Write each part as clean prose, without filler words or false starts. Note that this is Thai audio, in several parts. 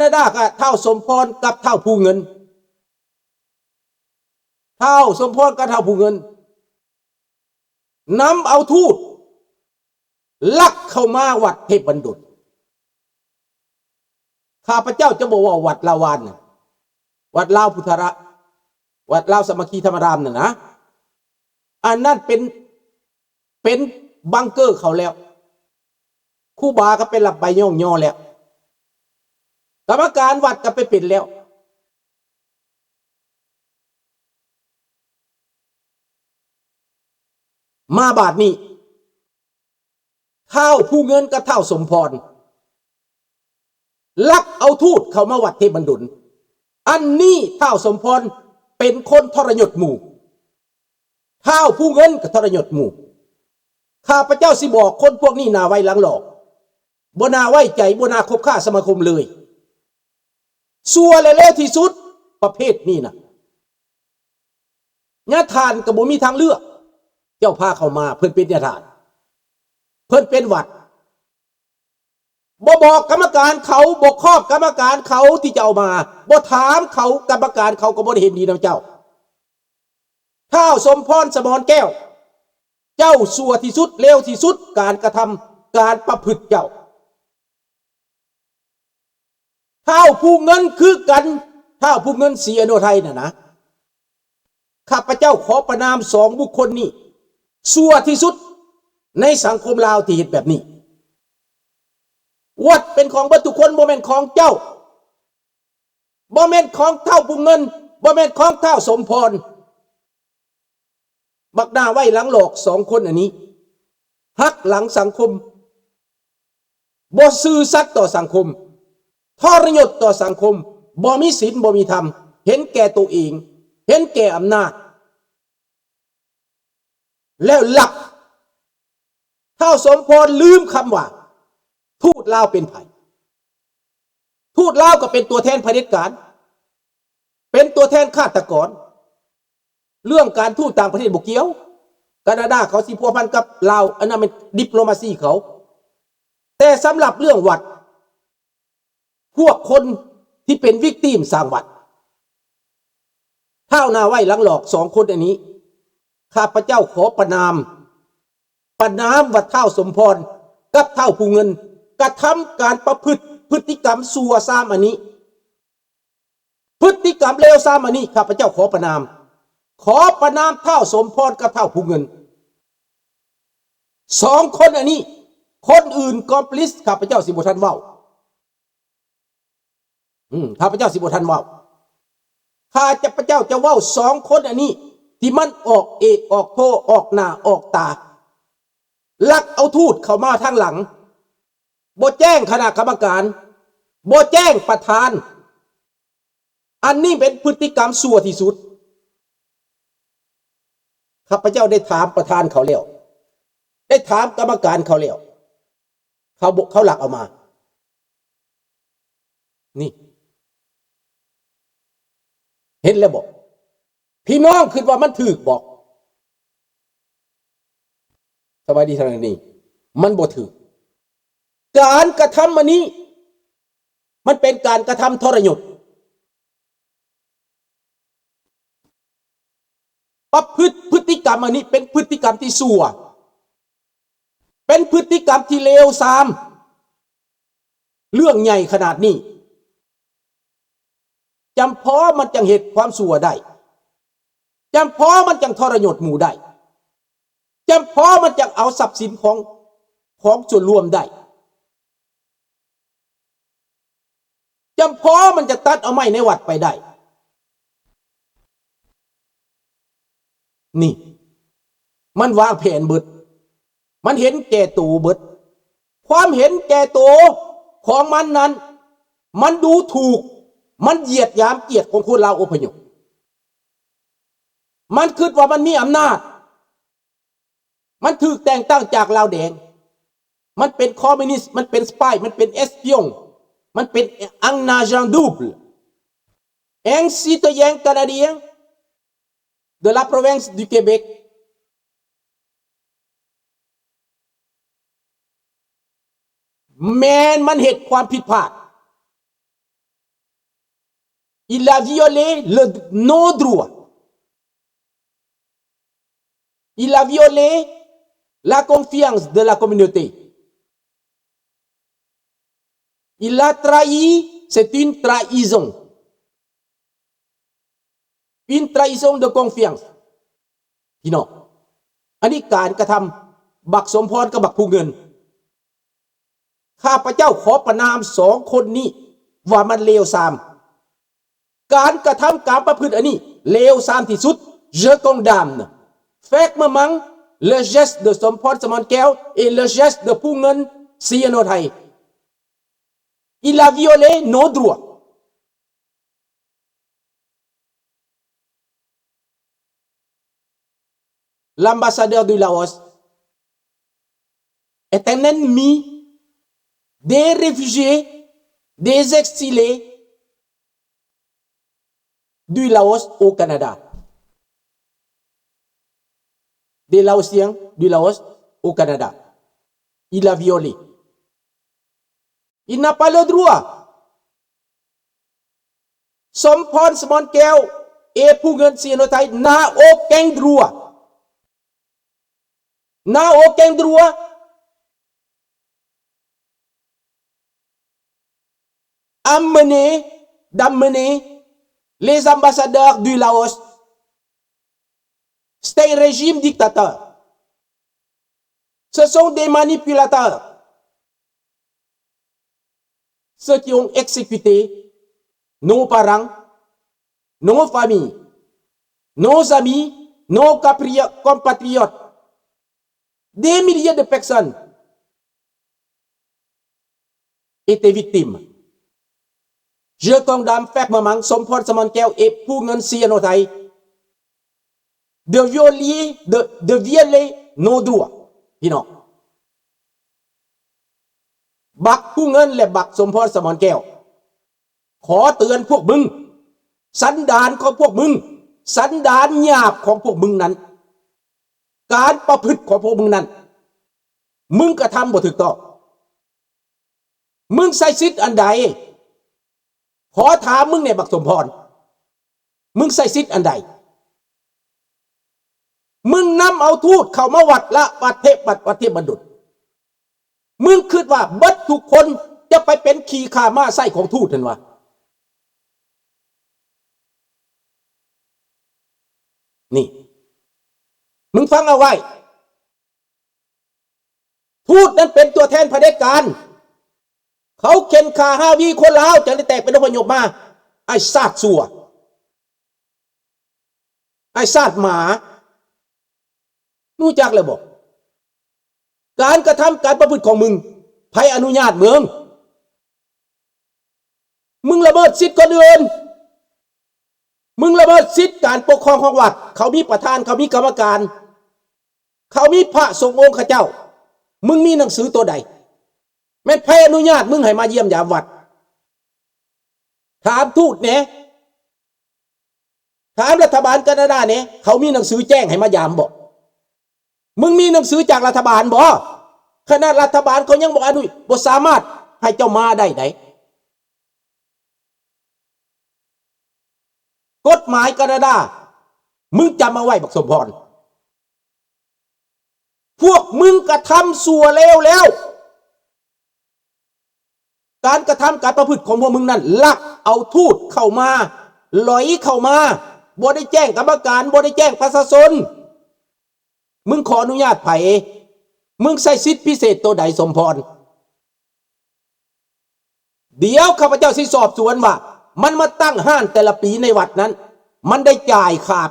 นาดาก็เท่าสมพรกับเท่าผู้เงินเท่าสมพรกับเท่าผู้เงินนำเอาทูตลักเข้ามาวัดเทพบัณฑิตข้าพเจ้าจะบอกว่าวัดลาวานวัดลาวพุทธระวัดลาวสามัคคีธรรมรามน่ะนะอันนั้นเป็นบังเกอร์เขาแล้วคู่บาก็เป็นหลับใบย่อแล้วกรรมการวัดก็ไปปิดแล้วมาบาทนี้เท่าผู้เงินกับเท่าสมพรลักเอาทูตเข้ามาวัดเทพบัณฑิตอันนี้เท่าสมพรเป็นคนทรยศหมู่เท่าผู้เงินกับทรยศหมู่ข้าพเจ้าสิบอกคนพวกนี้น่าไว้หลังหลอกบ่น่าไว้ใจบ่น่าคบค้าสมาคมเลยซัวเลวที่สุดประเภทนี้นะญาทานกับบ่มีทางเลือกเจ้าพาเข้ามาเพิ่นเป็นญาทานเพิ่นเป็นวัดบ่บอกกรรมการเขาบ่ครอบกรรมการเขาที่จะเอามาบ่ถามเขากรรมการเขาก็บ่ได้เห็นดีนำเจ้าท้าวสมพรสมรแก้วเจ้าซัวที่สุดเลวที่สุดการกระทำการประพฤติเจ้าท้าวผู้เงินคือกันท้าวผู้เงินศรีอโนไทยนะข้าพเจ้าขอประนามสองบุคคลนี้ซัวที่สุดในสังคมลาวที่เห็นแบบนี้วัดเป็นของทุกคนบ่แม่นของเจ้าบ่แม่นของเท่าผู้เงินบ่แม่นของเท่าสมพรบักหน้าไว้หลังหลอกสองคนอันนี้หักหลังสังคมบ่ซื่อสัตย์ต่อสังคมทรยศต่อสังคมบ่มีศีลบ่มีธรรมเห็นแก่ตัวเองเห็นแก่อำนาจแล้วหลักเท่าสมพรลืมคำว่าทูตลาวเป็นไผทูตลาวก็เป็นตัวแทนเผด็จการเป็นตัวแทนฆาตกรเรื่องการทูตต่างประเทศบ่เกี่ยวแคนาดาเขาสิพัวพันกับลาวอันนั้นเป็นดิปโลมาซีเขาแต่สำหรับเรื่องวัดพวกคนที่เป็นวิกติมสร้างวัดเท่านาไว้หลังหลอกสองคนอันนี้ข้าพเจ้าขอประนามวัดเท่าสมพรกับเท่าผู้เงินกระทำการประพฤติพฤติกรรมซัวซ้ำอันนี้พฤติกรรมเลวซ้ำอันนี้ข้าพเจ้าขอประนามเท่าสมพรกับเท่าผู้เงินสองคนอันนี้คนอื่นกอมพลิสข้าพเจ้าสิบทันเว้าข้าพเจ้าสิบทันเว้าข้าพเจ้าจะเว้าสองคนอันนี้ที่มันออกเอกออกโทออกหน้าออกตาลักเอาทูตเข้ามาทางหลังบ่แจ้งคณะกรรมการบ่แจ้งประธานอันนี้เป็นพฤติกรรมชั่วที่สุดข้าพเจ้าได้ถามประธานเขาแล้วได้ถามกรรมการเขาแล้วเขาหลักเอามานี่เห็นแล้วบอกพี่น้องคิดว่ามันถูกบอกสบายดีทางนี้มันบ่ถูกการกระทำอันนี้มันเป็นการกระทำทรยศพฤติกรรมอันนี้เป็นพฤติกรรมที่ชั่วเป็นพฤติกรรมที่เลวทรามเรื่องใหญ่ขนาดนี้จำเพาะมันจังเหตุความชั่วได้จำเพาะมันจังทรยศหมู่ได้จำเพาะมันจังเอาทรัพย์สินของส่วนรวมได้จำเพาะมันจะตัดเอาไม้ในวัดไปได้นี่มันวางแผนเบิดมันเห็นแก่ตัวเบิดความเห็นแก่ตัวของมันนั้นมันดูถูกมันเหยียดหยามเกียรติของคนลาวอพยพมันคิดว่ามันมีอำนาจมันถูกแต่งตั้งจากลาวแดงมันเป็นคอมมิวนิสต์มันเป็นสปายมันเป็นเอสปิองมันเป็นอังนาจังดูบลเอ็งซิโตเยงแคนาเดียนde la province du Québecแม้มันเหตุความผิดพลาด Il a violé nos droits. Il a violé la confiance de la communauté. Il a trahi, c'est une trahison. Une trahison de confiance. พี่น้องอันนี้การกระทำบักสมพรกับบักผู้เงินข้าพเจ้าขอประนามสองคนนี้ว่ามันเลวทรามการกระทำการประพฤติอันนี้เลวทรามที่สุด Je condamne fermement le geste de สมพร สมรแก้ว et le geste de ผู้เงินซีโนไทย Il a violé nos droits. L'ambassadeur du Laos est un ennemi des réfugiés, des exilés du Laos au Canada. Des Laotiens du Laos au Canada. Il a violé. Il n'a pas le droit. สมพร สมรแก้ว et ผู้เงินซีโนไทย n'a aucun droit. N'a aucun droit d'amener les ambassadeurs du Laos. C'est un régime dictateur. Ce sont des manipulateurs. Ceux qui ont exécuté nos parents, nos familles, nos amis, nos compatriotes. Des milliers de personnes étaient victimes. Je condamne fermement สมพร สมรแก้ว et ผู้เงินซีโนไทย de violer nos droits. พี่น้องบักผู้เงินและบักสมพร สมรแก้วขอเตือนพวกมึงสันดานของพวกมึงสันดานหยาบของพวกมึงนั้นการประพฤติของพวกมึงนั้นมึงกระทำบ่ถูกต้องมึงใส่สิทธิ์อันใดขอถามมึงเนี่ยบักสมพรมึงใส่สิทธิ์อันใดมึงนำเอาทูตเข้ามาวัดละวัดเทพบัณฑิตมึงคิดว่าเบิดทุกคนจะไปเป็นขี่ข้าม้าไส้ของทูตเห็นวะนี่มึงฟังเอาไว้ทูตนั้นเป็นตัวแทนเผด็จการเขาเข็นขา5 วีคนลาวจะได้แตกเป็นอพยพมาไอ้ซาดสัวไอ้ซาดหมารู้จักเลยบอกการกระทำการประพฤติของมึงไผอนุญาตมึงละเมิดสิทธิ์คนอื่นมึงละเมิดสิทธิ์การปกครองของวัดเขามีประธานเขามีกรรมการเขามีพระสงฆ์องค์ข้าเจ้ามึงมีหนังสือตัวใดแม่นไผอนุญาตมึงให้มาเยี่ยมยามวัดถามทูตเนี่ยถามรัฐบาลแคนาดาเนี่ยเขามีหนังสือแจ้งให้มายามบ่มึงมีหนังสือจากรัฐบาลบ่ขนาดรัฐบาลเขายังบอกอนุญาตบ่สามารถให้เจ้ามาได้ไหนกฎหมายแคนาดามึงจำเอาไว้บักสมพรพวกมึงกระทำสัวแล้วการกระทำการประพฤติของพวกมึงนั้นลักเอาทูตเข้ามาหลอยเข้ามาบ่ได้แจ้งกรรมการบ่ได้แจ้งประชาชนมึงขออนุญาตไผมึงใส่สิทธิพิเศษตัวใดสมพรเดี๋ยวข้าพเจ้าสิสอบสวนว่ามันมาตั้งห้านแต่ละปีในวัดนั้นมันได้จ่ายขาด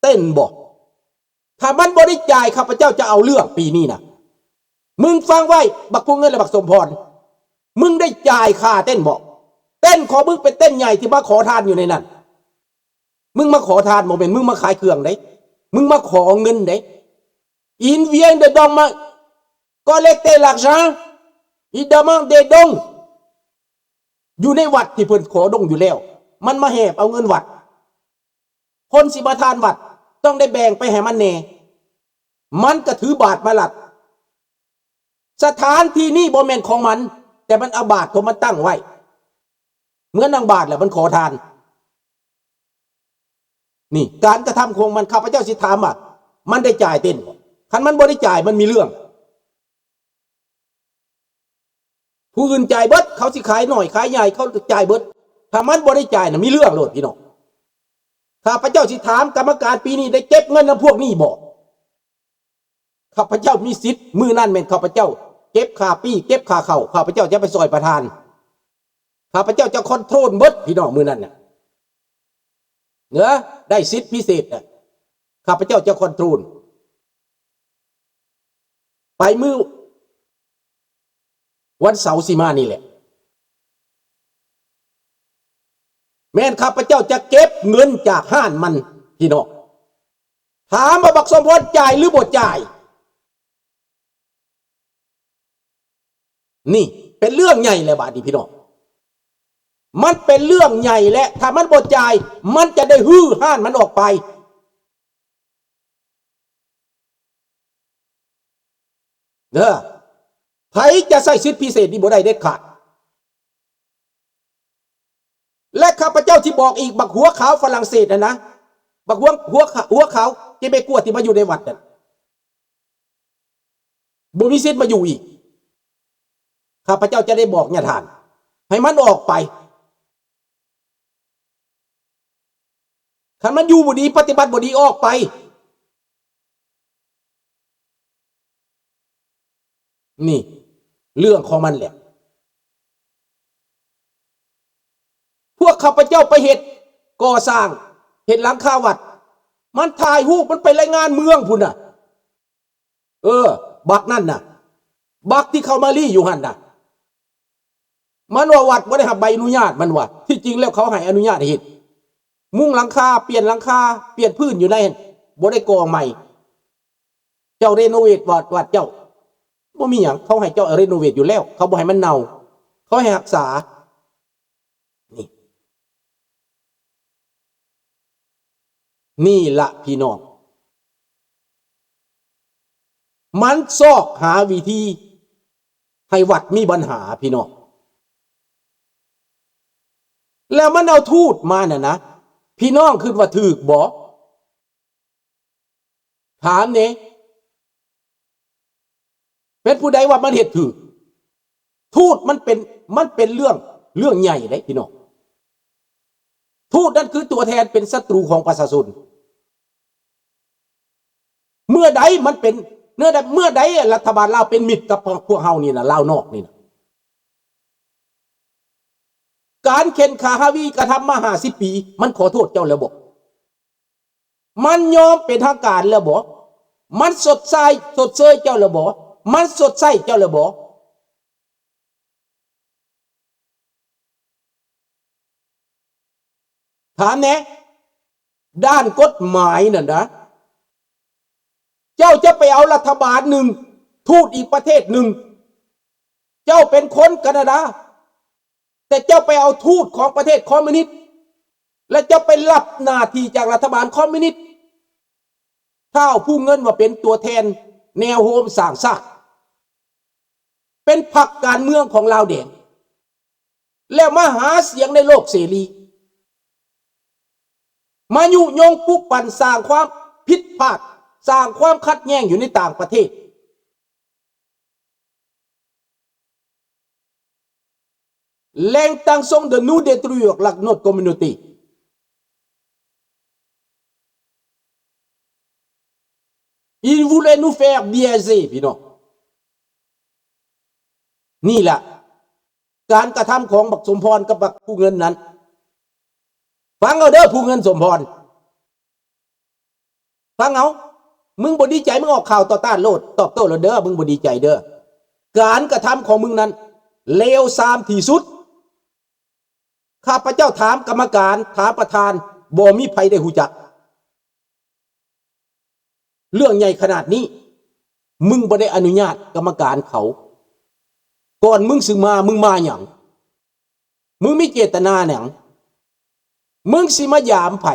เต้นบ่ถ้ามันบ่ได้จ่ายข้าพเจ้าจะเอาเรื่องปีนี้นะมึงฟังไว้บักพวกเงินและบักสมพรมึงได้จ่ายค่าเต้นบ่เต้นของมึงเป็นเต้นใหญ่ที่มาขอทานอยู่ในนั้นมึงมาขอทานโมเมนต์มึงมาขายเครื่องได้มึงมาขอเงินได้Il vient de collecter l'argent il demande des dons อยู่ในวัดที่เพิ่นขอดงอยู่แล้วมันมาแหบเอาเงินวัดคนสิมาทานวัดต้องได้แบ่งไปให้มันแน่มันก็ถือบาทมาหลัดสถานที่นี่บ่แม่นของมันแต่มันเอาบาทของมันตั้งไว้เหมือนนางบาทแหละมันขอทาน นี่การกระทำของมันข้าพเจ้าสิถามว่ามันได้จ่ายเต้นคันมันบ่ได้จ่ายมันมีเรื่องผู้อื่นจ่ายเบิดเขาสิขายหน่อยขายใหญ่เขาจ่ายเบิดถ้ามันบ่ได้จ่ายน่ะมีเรื่องโลดพี่น้องข้าพเจ้าสิถามกรรมการปีนี้ได้เก็บเงินนำพวกนี้บ่ข้าพเจ้ามีสิทธิ์มือนั่นแม่นข้าพเจ้าเก็บค่าปีเก็บค่าเข้าข้าพเจ้าจะไปซอยประธานข้าพเจ้าจะคอนโทรลเบิดพี่น้องมือนั่นน่ะเนอะได้สิทธิ์พิเศษน่ะข้าพเจ้าจะคอนโทรลไปมือวันเสาร์สิมานี่แหละแม่นข้าพเจ้าจะเก็บเงินจากห้านมันพี่น้องถามว่าบักสมพรจ่ายหรือบ่จ่ายนี่เป็นเรื่องใหญ่เลยบาดนี้พี่น้องมันเป็นเรื่องใหญ่และถ้ามันบ่จ่ายมันจะได้ฮื้อห้านมันออกไปเด้อไผจะใส่สิทธิพิเศษนี่บ่ได้เด็ดขาดและข้าพเจ้าที่บอกอีกบักหัวขาวฝรั่งเศสนะบักหัวขาวที่ไปกวดที่มาอยู่ในวัดนั่นบ่มีสิทธิ์มาอยู่อีกข้าพเจ้าจะได้บอกเนี่ยท่านให้มันออกไปถ้ามันอยู่บ่ดีปฏิบัติบ่ดีออกไปนี่เรื่องของมันแหละพวกข้าพเจ้าไปเฮ็ดก่อสร้างเฮ็ดหลังคาวัดมันถ่ายรูปมันไปรายงานเมืองพุ่นน่ะบักนั่นน่ะบักที่เขามาลี่อยู่หั่นน่ะมันว่าวัดบ่ได้รับใบอนุญาตมันว่าที่จริงแล้วเขาให้อนุญาตให้เฮ็ดมุ้งหลังคาเปลี่ยนหลังคาเปลี่ยนพื้นอยู่ในบ่ได้ก่อใหม่เจ้าเรโนเวทวัดเจ้าบ่มีหยังเขาให้เจ้าเรโนเวทอยู่แล้วเขาบ่ให้มันเน่าเขาให้รักษานี่ละพี่น้องมันซอกหาวิธีให้วัดมีปัญหาพี่น้องแล้วมันเอาทูตมาน่ะนะพี่น้องคิดว่าถูกบ่ถามเนี่ยเป็นผู้ใดว่ามันเฮ็ดถูกทูตมันเป็นเรื่องใหญ่เลยพี่น้องทูตนั่นคือตัวแทนเป็นศัตรูของประชาชนเมื่อใดรัฐบาลลาวเป็นมิตรกับพวกเฮานี่นะลาวนอกนี่นะการเข็นขาฮาวีกระทำมา50 ปีมันขอโทษเจ้าแล้วบอกมันยอมเป็นทางการแล้วบอกมันสดใสเจ้าแล้วบอกมันสดใสเจ้าแล้วบอกถามแน่ด้านกฎหมายน่ะนะเจ้าจะไปเอารัฐบาลหนึ่งทูตอีกประเทศหนึ่งเจ้าเป็นคนแคนาดาแต่เจ้าไปเอาทูตของประเทศคอมมิวนิสต์และเจ้าไปรับหน้าที่จากรัฐบาลคอมมิวนิสต์ถ้าผู้เงินว่าเป็นตัวแทนแนวโฮมสร้างชาติเป็นพรรคการเมืองของลาวแดงแล้วมาหาเสียงในโลกเสรีมายุยงปลุกปั่นสร้างความผิดพลาดสร้างความขัดแย้งอยู่ในต่างประเทศl'intention de nous détruire notre communauté il voulait nous faire biaiser พี่น้องนี่แหละการกระทำของบักสมพรกับบักผู้เงินนั้นฟังเอาเด้อผู้เงินสมพรฟังเอามึงบ่ดีใจมึงออกข่าวต่อต้านโลดตอบโต้แล้วเด้อมึงบ่ดีใจเด้อการกระทำของมึงนั้นเลวทรามที่สุดข้าพเจ้าถามกรรมการถามประธานบ่มีไผได้หูจักเรื่องใหญ่ขนาดนี้มึงบ่ได้อนุญาตกรรมการเขาก่อนมึงสึงมามึงมาหยังมึงมีเจตนาหยังมึงสิมายามไผ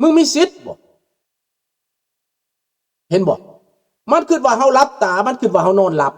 มึงมีสิทธิ์บ่เห็นบ่มันคิดว่าเฮาหลับตามันคิดว่าเฮานอนหลับ